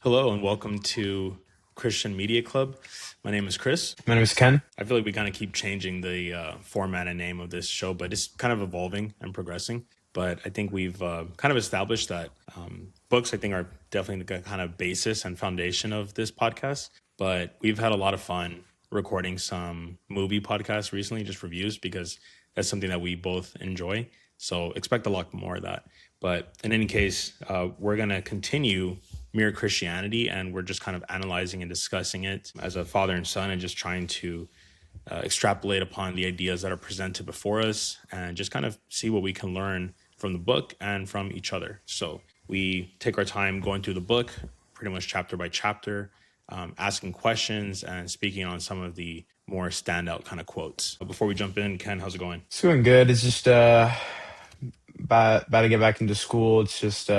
Hello and welcome to Christian Media Club. My name is Chris. My name is Ken. I feel like we kind of keep changing the format and name of this show, but it's kind of evolving and progressing. But I think we've kind of established that books, I think, are definitely the kind of basis and foundation of this podcast. But we've had a lot of fun recording some movie podcasts recently, just reviews, because that's something that we both enjoy. So expect a lot more of that. But in any case, we're going to continue Mere Christianity, and we're just kind of analyzing and discussing it as a father and son and just trying to extrapolate upon the ideas that are presented before us and just kind of see what we can learn from the book and from each other. So we take our time going through the book, pretty much chapter by chapter, asking questions and speaking on some of the more standout kind of quotes. Before we jump in, Ken, how's it going? It's going good. It's just about to get back into school. It's just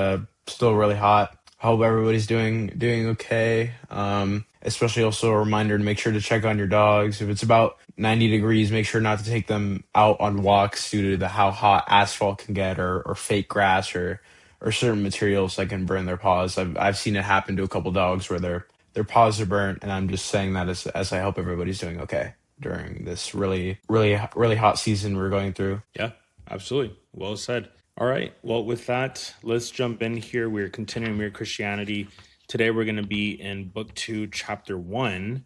still really hot. I hope everybody's doing okay. Especially also a reminder to make sure to check on your dogs. If it's about 90 degrees, make sure not to take them out on walks due to how hot asphalt can get, or fake grass, or certain materials that can burn their paws. I've seen it happen to a couple dogs where their paws are burnt, and I'm just saying that as I hope everybody's doing okay during this really hot season we're going through. Yeah, absolutely. Well said. All right. Well, with that, let's jump in here. We're continuing Mere Christianity. Today, we're going to be in Book 2, Chapter 1.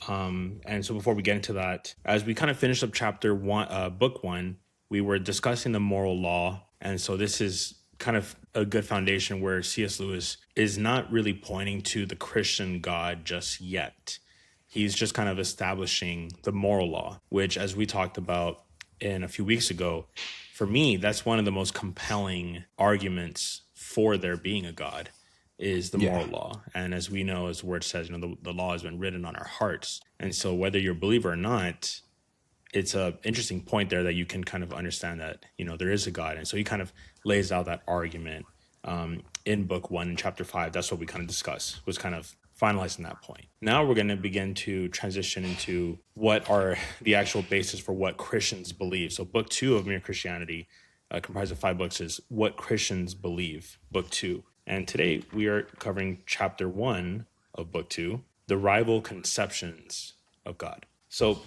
And so before we get into that, as we kind of finished up Chapter 1, Book 1, we were discussing the moral law. And so this is kind of a good foundation where C.S. Lewis is not really pointing to the Christian God just yet. He's just kind of establishing the moral law, which, as we talked about in a few weeks ago, for me, that's one of the most compelling arguments for there being a God is the Yeah. moral law. And as we know, as the word says, the law has been written on our hearts. And so whether you're a believer or not, it's a interesting point there that you can kind of understand that, there is a God. And so he kind of lays out that argument in book 1 and chapter 5. That's what we kind of discuss, was kind of finalizing that point. Now we're going to begin to transition into what are the actual basis for what Christians believe. So book 2 of Mere Christianity, comprised of 5 books, is What Christians Believe, book 2. And today we are covering chapter 1 of book 2, The Rival Conceptions of God. So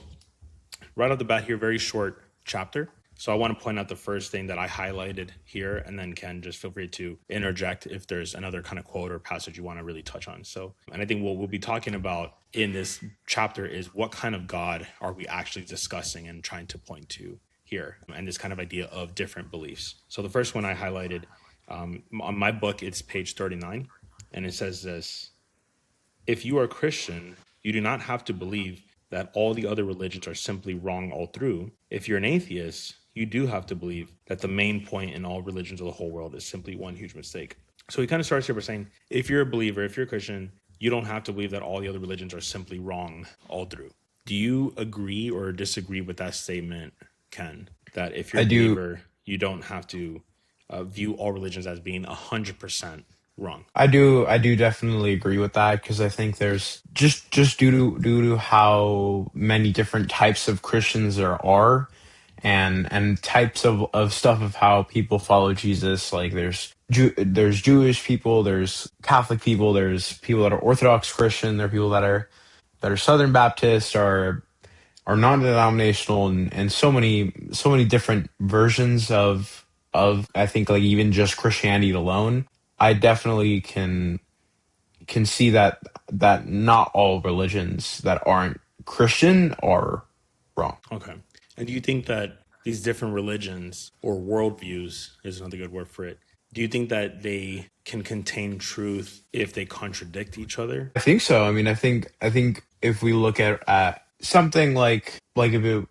right off the bat here, very short chapter. So I want to point out the first thing that I highlighted here, and then Ken, just feel free to interject if there's another kind of quote or passage you want to really touch on. So, and I think what we'll be talking about in this chapter is what kind of God are we actually discussing and trying to point to here, and this kind of idea of different beliefs. So the first one I highlighted on my book, it's page 39, and it says this: if you are a Christian, you do not have to believe that all the other religions are simply wrong all through. If you're an atheist, you do have to believe that the main point in all religions of the whole world is simply one huge mistake. So he kind of starts here by saying, if you're a believer, if you're a Christian, you don't have to believe that all the other religions are simply wrong all through. Do you agree or disagree with that statement, Ken? That if you're I a do believer, you don't have to view all religions as being 100% wrong. I do definitely agree with that, because I think there's just due to how many different types of Christians there are, and types of stuff of how people follow Jesus. Like there's Jewish people, there's Catholic people, there's people that are Orthodox Christian, there are people that are Southern Baptist, are non-denominational, and so many different versions of I think, like, even just Christianity alone. I definitely can see that not all religions that aren't Christian are wrong. Okay. And do you think that these different religions or worldviews is another good word for it? Do you think that they can contain truth if they contradict each other? I think so. I mean, I think if we look at something like if it,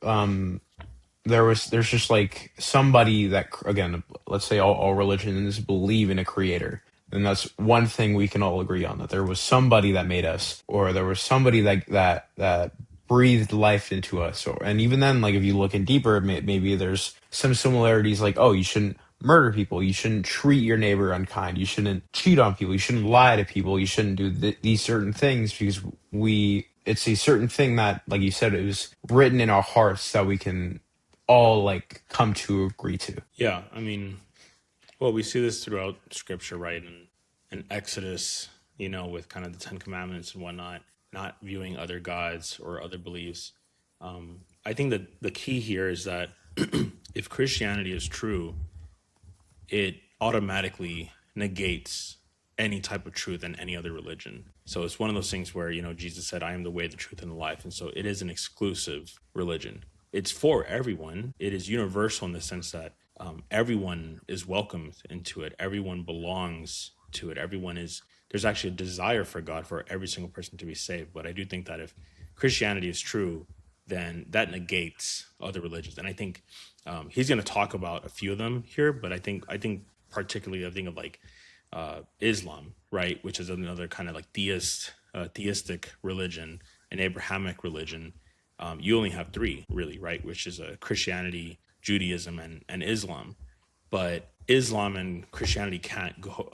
there's just like somebody that, again, let's say all religions believe in a creator, and that's one thing we can all agree on, that there was somebody that made us, or there was somebody that breathed life into us. And even then, like, if you look in deeper, maybe there's some similarities, like, oh, you shouldn't murder people, you shouldn't treat your neighbor unkind, you shouldn't cheat on people, you shouldn't lie to people, you shouldn't do these certain things, because we it's a certain thing that, like you said, it was written in our hearts that we can all, like, come to agree to. Yeah, I mean, well, we see this throughout scripture, right? In Exodus, with kind of the Ten Commandments and whatnot, not viewing other gods or other beliefs. I think that the key here is that if Christianity is true, it automatically negates any type of truth in any other religion. So it's one of those things where, Jesus said, I am the way, the truth, and the life. And so it is an exclusive religion. It's for everyone. It is universal in the sense that everyone is welcomed into it. Everyone belongs to it. There's actually a desire for God for every single person to be saved. But I do think that if Christianity is true, then that negates other religions. And I think he's going to talk about a few of them here, but I think particularly I think of like Islam, right, which is another kind of like theistic religion, an Abrahamic religion. You only have three, really, right, which is Christianity, Judaism, and Islam. But Islam and Christianity can't go.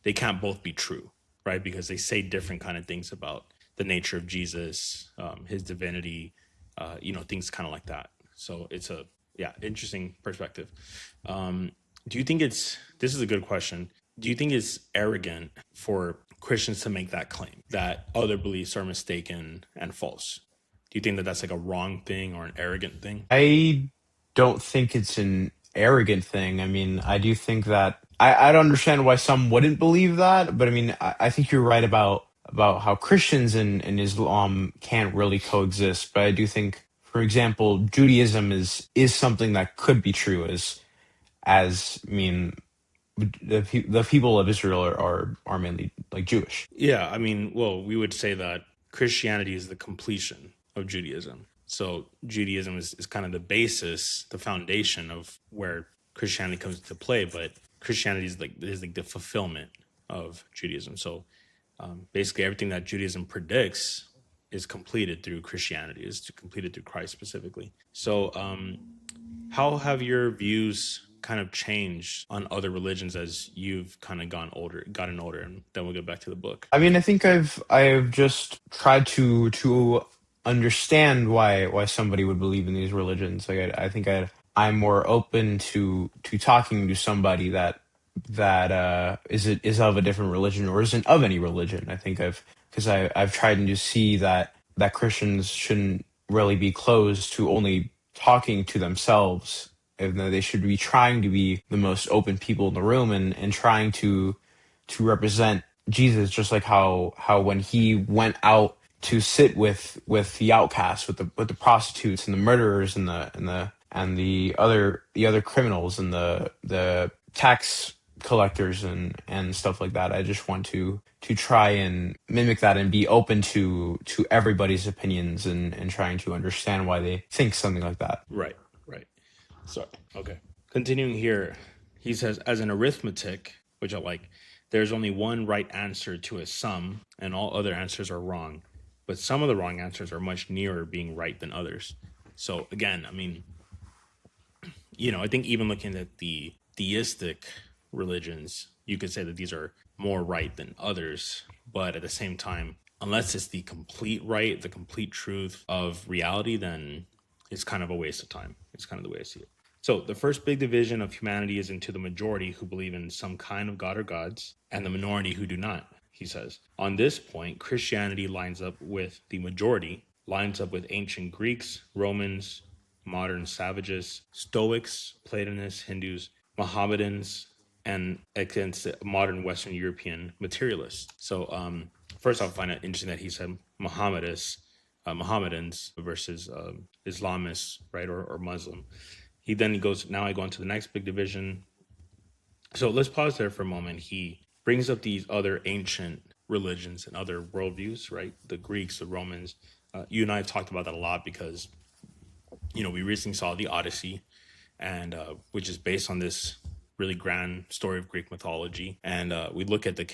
They can't both be true, right, because they say different kind of things about the nature of Jesus, his divinity, things kind of like that. So it's a interesting perspective. Do you think this is a good question. Do you think it's arrogant for Christians to make that claim that other beliefs are mistaken and false? Do you think that that's like a wrong thing or an arrogant thing? I don't think it's an arrogant thing. I mean, I do think that I don't understand why some wouldn't believe that, but I mean, I think you're right about how Christians and Islam can't really coexist. But I do think, for example, Judaism is something that could be true as I mean, the people of Israel are mainly like Jewish. Yeah, I mean, well, we would say that Christianity is the completion of Judaism. So Judaism is kind of the basis, the foundation of where Christianity comes into play, but Christianity is like the fulfillment of Judaism. So basically everything that Judaism predicts is completed through Christianity, is completed through Christ specifically. So how have your views kind of changed on other religions as you've kind of gotten older, and then we'll get back to the book. I mean, I think I've just tried to understand why somebody would believe in these religions. Like I think I'm more open to talking to somebody that is of a different religion or isn't of any religion. I think I've tried to see that Christians shouldn't really be closed to only talking to themselves, and that they should be trying to be the most open people in the room and trying to represent Jesus, just like how when he went out to sit with the outcasts, with the prostitutes and the murderers and the other criminals and the tax collectors and stuff like that. I just want to try and mimic that and be open to everybody's opinions and trying to understand why they think something like that. Right, right. Sorry. Okay. Continuing here, he says, as an arithmetic, which I like, there's only one right answer to a sum, and all other answers are wrong. But some of the wrong answers are much nearer being right than others. So again, I mean, I think even looking at the theistic religions, you could say that these are more right than others. But at the same time, unless it's the complete right, the complete truth of reality, then it's kind of a waste of time. It's kind of the way I see it. So the first big division of humanity is into the majority who believe in some kind of god or gods and the minority who do not, he says. On this point, Christianity lines up with the majority, lines up with ancient Greeks, Romans, modern savages, Stoics, Platonists, Hindus, Mohammedans, and against modern Western European materialists. So first off, I find it interesting that he said Mohammedans versus Islamists, right, or Muslim. He then goes, now I go into the next big division. So let's pause there for a moment. He brings up these other ancient religions and other worldviews, right? The Greeks, the Romans. You and I have talked about that a lot because, we recently saw the Odyssey, and which is based on this really grand story of Greek mythology. And we look at the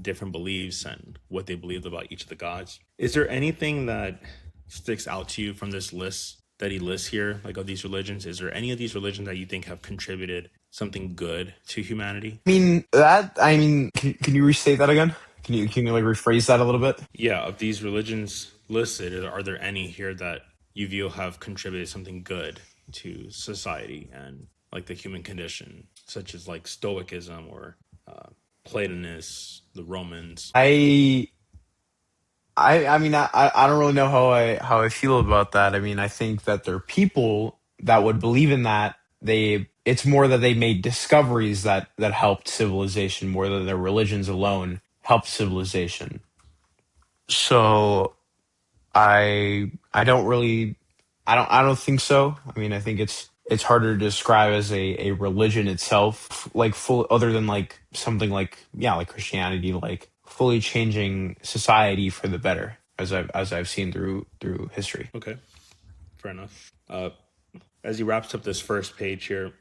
different beliefs and what they believed about each of the gods. Is there anything that sticks out to you from this list that he lists here, like of these religions? Is there any of these religions that you think have contributed something good to humanity? Can you restate that again? Can you like rephrase that a little bit? Yeah, of these religions listed, are there any here that you view have contributed something good to society and like the human condition, such as like Stoicism or Platonists, the Romans. I mean, I don't really know how I feel about that. I mean, I think that there are people that would believe in that. It's more that they made discoveries that helped civilization more than their religions alone helped civilization. So I don't really I don't think so. I mean, I think it's harder to describe as a religion itself, like full other than like something like yeah, like Christianity, like fully changing society for the better, as I've seen through history. Okay, fair enough. As he wraps up this first page here,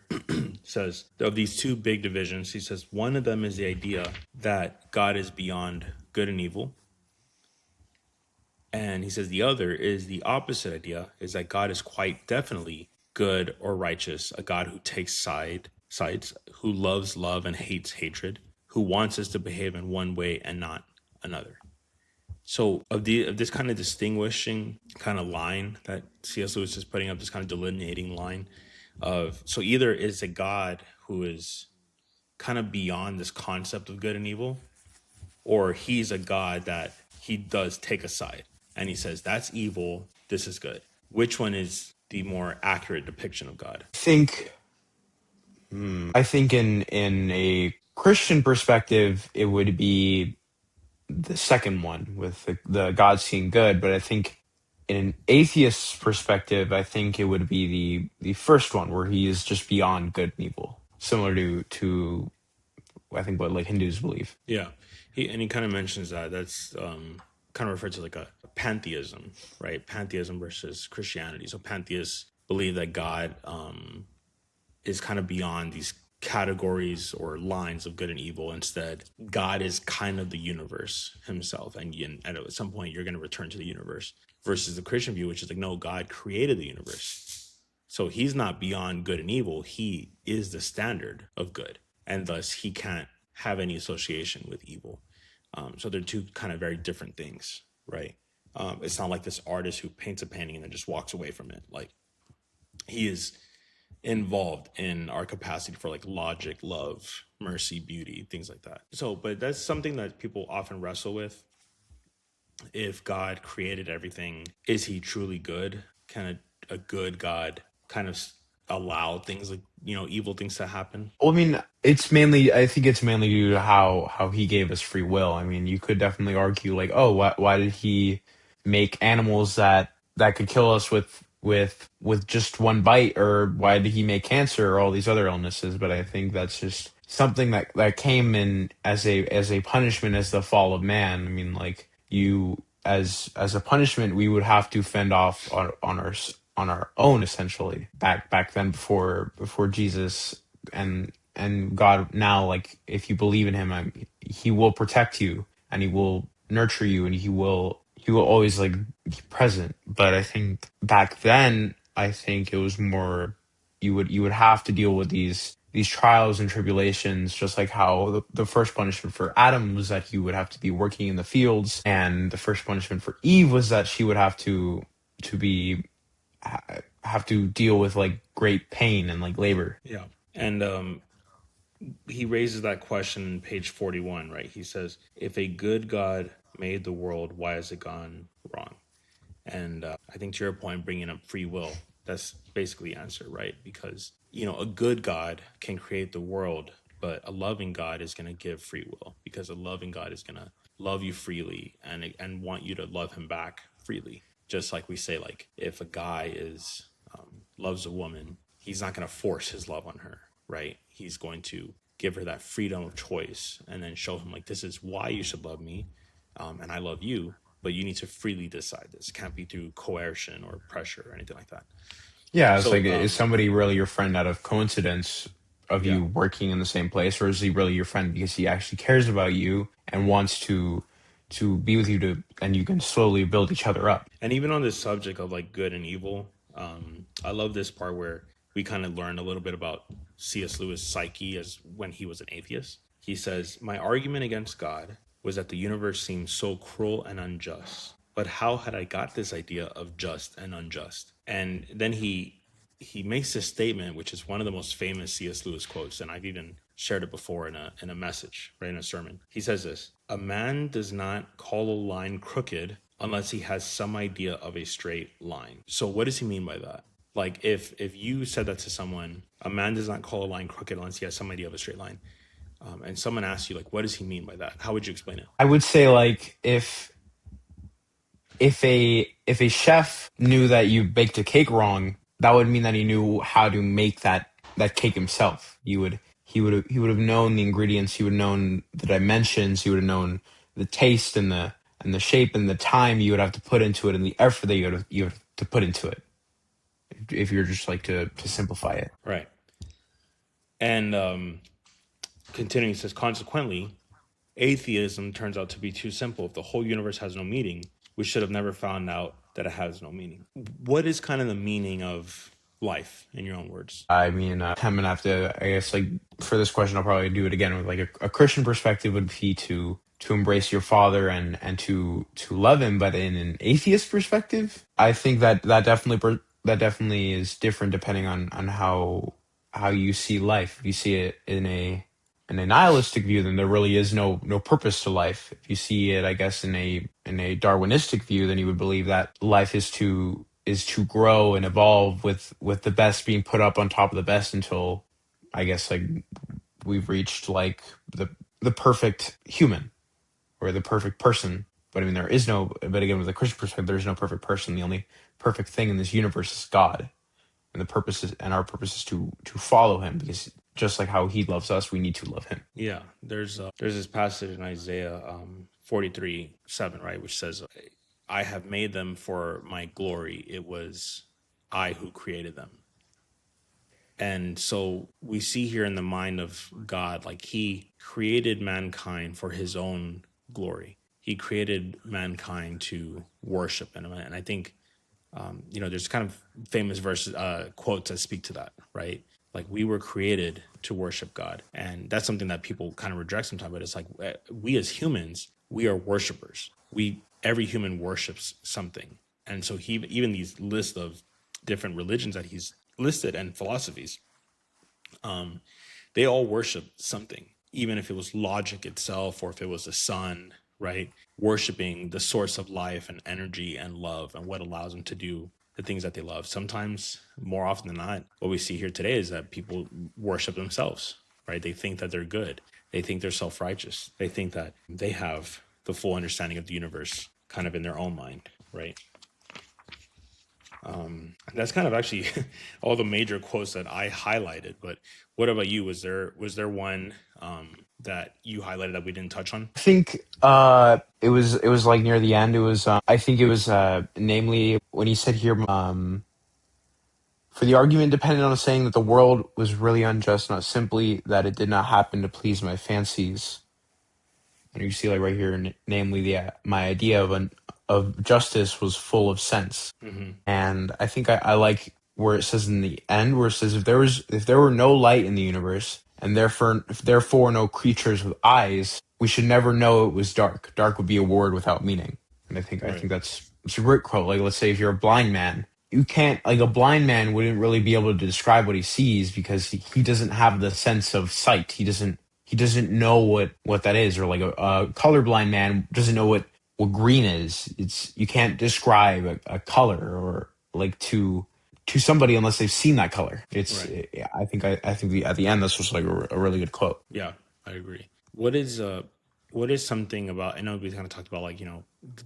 says of these two big divisions, he says one of them is the idea that God is beyond good and evil. And he says the other is the opposite idea, is that God is quite definitely good or righteous, a God who takes sides, who loves love and hates hatred, who wants us to behave in one way and not another. So of this kind of distinguishing kind of line that C.S. Lewis is putting up, this kind of delineating line of, so either is a God who is kind of beyond this concept of good and evil, or he's a God that he does take a side and he says that's evil, this is good. Which one is the more accurate depiction of God? I think in a Christian perspective, it would be the second one with the God seeing good, but I think in an atheist perspective, I think it would be the first one where he is just beyond good and evil, similar to I think what like Hindus believe. Yeah, he kind of mentions that that's kind of referred to like a pantheism, right? Pantheism versus Christianity. So pantheists believe that God is kind of beyond these categories or lines of good and evil. Instead, God is kind of the universe himself, and at some point you're going to return to the universe. Versus the Christian view, which is like, no, God created the universe, so he's not beyond good and evil. He is the standard of good, and thus he can't have any association with evil. So they're two kind of very different things, right? It's not like this artist who paints a painting and then just walks away from it. Like, he is involved in our capacity for like logic, love, mercy, beauty, things like that. So, but that's something that people often wrestle with. If God created everything, is he truly good? Can a good God kind of allow things like, evil things to happen? Well, I mean, I think it's mainly due to how he gave us free will. I mean, you could definitely argue like, oh, why did he make animals that could kill us with just one bite, or why did he make cancer or all these other illnesses? But I think that's just something that came in as a punishment as the fall of man. I mean, like you as a punishment, we would have to fend off on our own essentially back then before Jesus and God now, like if you believe in him, he will protect you and he will nurture you and he will always like be present. But I think back then, I think it was more you would have to deal with these trials and tribulations, just like how the first punishment for Adam was that he would have to be working in the fields, and the first punishment for Eve was that she would to be have to deal with like great pain and like labor. Yeah. And he raises that question in page 41, right? He says, if a good God made the world, why has it gone wrong? And I think to your point, bringing up free will, that's basically the answer, right? Because, a good God can create the world, but a loving God is going to give free will, because a loving God is going to love you freely and want you to love him back freely. Just like we say, like, if a guy loves a woman, he's not going to force his love on her, right? He's going to give her that freedom of choice and then show him, like, this is why you should love me, and I love you, but you need to freely decide this. It can't be through coercion or pressure or anything like that. Yeah, it's So, like, is somebody really your friend out of coincidence of yeah. you working in the same place, or is he really your friend because he actually cares about you and wants to be with you and you can slowly build each other up? And even on this subject of like good and evil, I love this part where we kind of learn a little bit about C.S. Lewis' psyche as when he was an atheist. He says, my argument against God was that the universe seemed so cruel and unjust. But how had I got this idea of just and unjust? And then he makes this statement, which is one of the most famous C.S. Lewis quotes, and I've even shared it before in a message, right, in a sermon. He says this: a man does not call a line crooked unless he has some idea of a straight line. So what does he mean by that? Like if you said that to someone, a man does not call a line crooked unless he has some idea of a straight line, and someone asks you like, what does he mean by that? How would you explain it? I would say like if a chef knew that you baked a cake wrong, that would mean that he knew how to make that cake himself. He would have known the ingredients. He would have known the dimensions. He would have known the taste and the shape and the time you would have to put into it and the effort that you have to put into it. If you're just like to simplify it. Right. And continuing, says, consequently, atheism turns out to be too simple. If the whole universe has no meaning, we should have never found out that it has no meaning. What is kind of the meaning of life, in your own words? I mean, I'm gonna have to. I guess like for this question, I'll probably do it again with like a Christian perspective would be to embrace your father and to love him. But in an atheist perspective, I think that definitely is different depending on how you see life. If you see it in a nihilistic view, then there really is no purpose to life. If you see it, I guess, in a Darwinistic view, then you would believe that life is to grow and evolve with the best being put up on top of the best until I guess like we've reached like the perfect human or the perfect person. But I mean, there is no. But again, with the Christian perspective, there is no perfect person. The only perfect thing in this universe is God, and our purpose is to follow Him because just like how He loves us, we need to love Him. Yeah, there's this passage in Isaiah 43:7, right, which says, I have made them for my glory. It was I who created them. And so we see here in the mind of God, like he created mankind for his own glory. He created mankind to worship him. And I think, there's kind of famous verses, quotes that speak to that, right? Like we were created to worship God. And that's something that people kind of reject sometimes, but it's like we as humans, we are worshipers. Every human worships something. And so even these lists of different religions that he's listed and philosophies, they all worship something, even if it was logic itself or if it was the sun, right? Worshiping the source of life and energy and love and what allows them to do the things that they love. Sometimes, more often than not, what we see here today is that people worship themselves, right? They think that they're good. They think they're self-righteous. They think that they have the full understanding of the universe kind of in their own mind, right? That's kind of actually all the major quotes that I highlighted. But what about you? Was there one that you highlighted that we didn't touch on? I think it was like near the end. It was I think it was namely when he said here for the argument depended on saying that the world was really unjust, not simply that it did not happen to please my fancies. And you see like right here, namely the my idea of justice was full of sense. And I think I like where it says in the end, where it says if there were no light in the universe, and therefore no creatures with eyes, we should never know it was dark. Dark would be a word without meaning. And I think it's a great quote. Like let's say if you're a blind man, you can't like a blind man wouldn't really be able to describe what he sees because he doesn't have the sense of sight. He doesn't know what that is, or like a colorblind man doesn't know what green is. You can't describe a color or like to somebody unless they've seen that color. Right. I think at the end this was like a really good quote. Yeah, I agree. What is something about? I know we kind of talked about like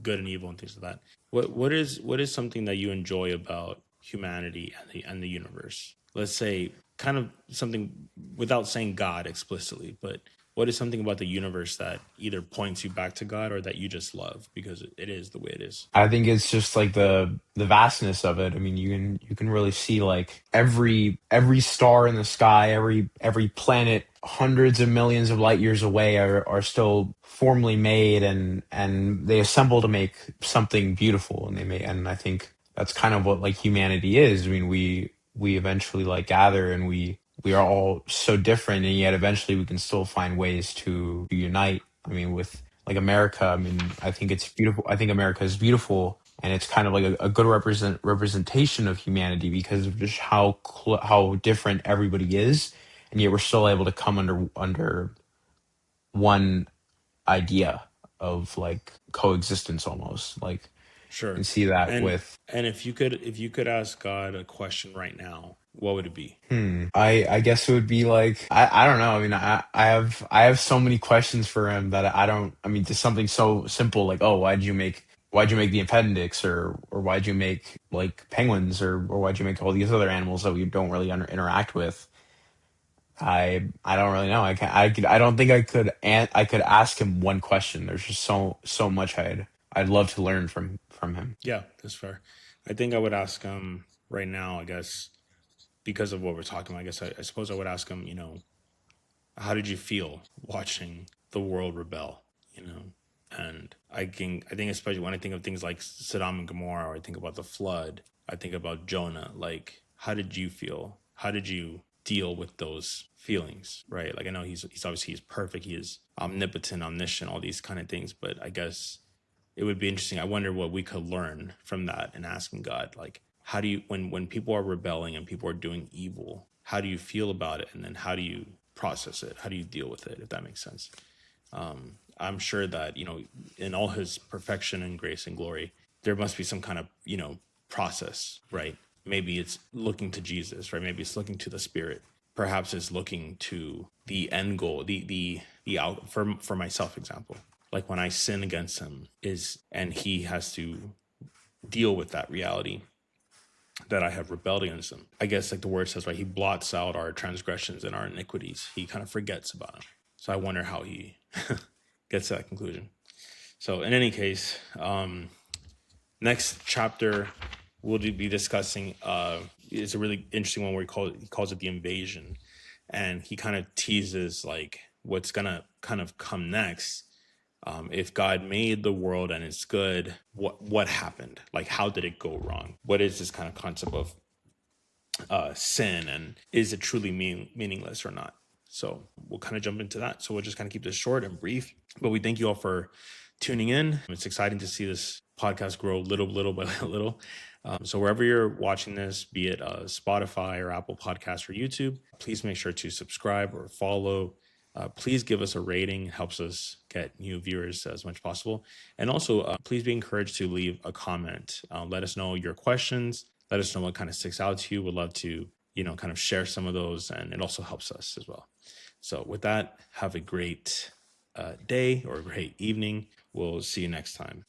good and evil and things like that. What is something that you enjoy about humanity and the universe? Let's say kind of something without saying God explicitly, but what is something about the universe that either points you back to God or that you just love because it is the way it is? I think it's just like the vastness of it. I mean, you can really see like every star in the sky, every planet hundreds of millions of light years away are still formally made and they assemble to make something beautiful and I think that's kind of what like humanity is. I mean, we eventually like gather and we are all so different and yet eventually we can still find ways to unite. I mean, with like America, I mean, I think it's beautiful. I think America is beautiful, and it's kind of like a good representation of humanity because of just how different everybody is, and yet we're still able to come under one idea of like coexistence almost, like, Sure. and see that And with if you could ask God a question right now, what would it be? I guess it would be like I don't know. I mean, I have so many questions for him that I don't. I mean, just something so simple like, oh, why'd you make the appendix, or why'd you make like penguins, or why'd you make all these other animals that we don't really interact with? I don't really know. I don't think I could ask him one question. There's just so much I'd love to learn from him. Yeah, that's fair. I think I would ask him right now, I guess, because of what we're talking about, I suppose I would ask him, how did you feel watching the world rebel? You know, and I think especially when I think of things like Sodom and Gomorrah, or I think about the flood, I think about Jonah. Like, how did you feel? How did you deal with those feelings? Right? Like, I know he's obviously he's perfect. He is omnipotent, omniscient, all these kind of things. But I guess it would be interesting. I wonder what we could learn from that and asking God, like, how do you when people are rebelling and people are doing evil, how do you feel about it, and then how do you process it? How do you deal with it? If that makes sense. I'm sure that in all His perfection and grace and glory, there must be some kind of process, right? Maybe it's looking to Jesus, right? Maybe it's looking to the Spirit. Perhaps it's looking to the end goal, the out for myself example. Like when I sin against Him, and He has to deal with that reality that I have rebelled against Him. I guess like the word says, right? He blots out our transgressions and our iniquities. He kind of forgets about them. So I wonder how He gets to that conclusion. So in any case, next chapter we'll be discussing is a really interesting one where he calls it the invasion, and he kind of teases like what's gonna kind of come next. If God made the world and it's good, what happened? Like, how did it go wrong? What is this kind of concept of sin, and is it truly meaningless or not? So we'll kind of jump into that. So we'll just kind of keep this short and brief, but we thank you all for tuning in. It's exciting to see this podcast grow little by little. So wherever you're watching this, be it Spotify or Apple Podcasts or YouTube, please make sure to subscribe or follow. Please give us a rating. It helps us get new viewers as much as possible. And also, please be encouraged to leave a comment. Let us know your questions. Let us know what kind of sticks out to you. We'd love to, kind of share some of those, and it also helps us as well. So with that, have a great day or a great evening. We'll see you next time.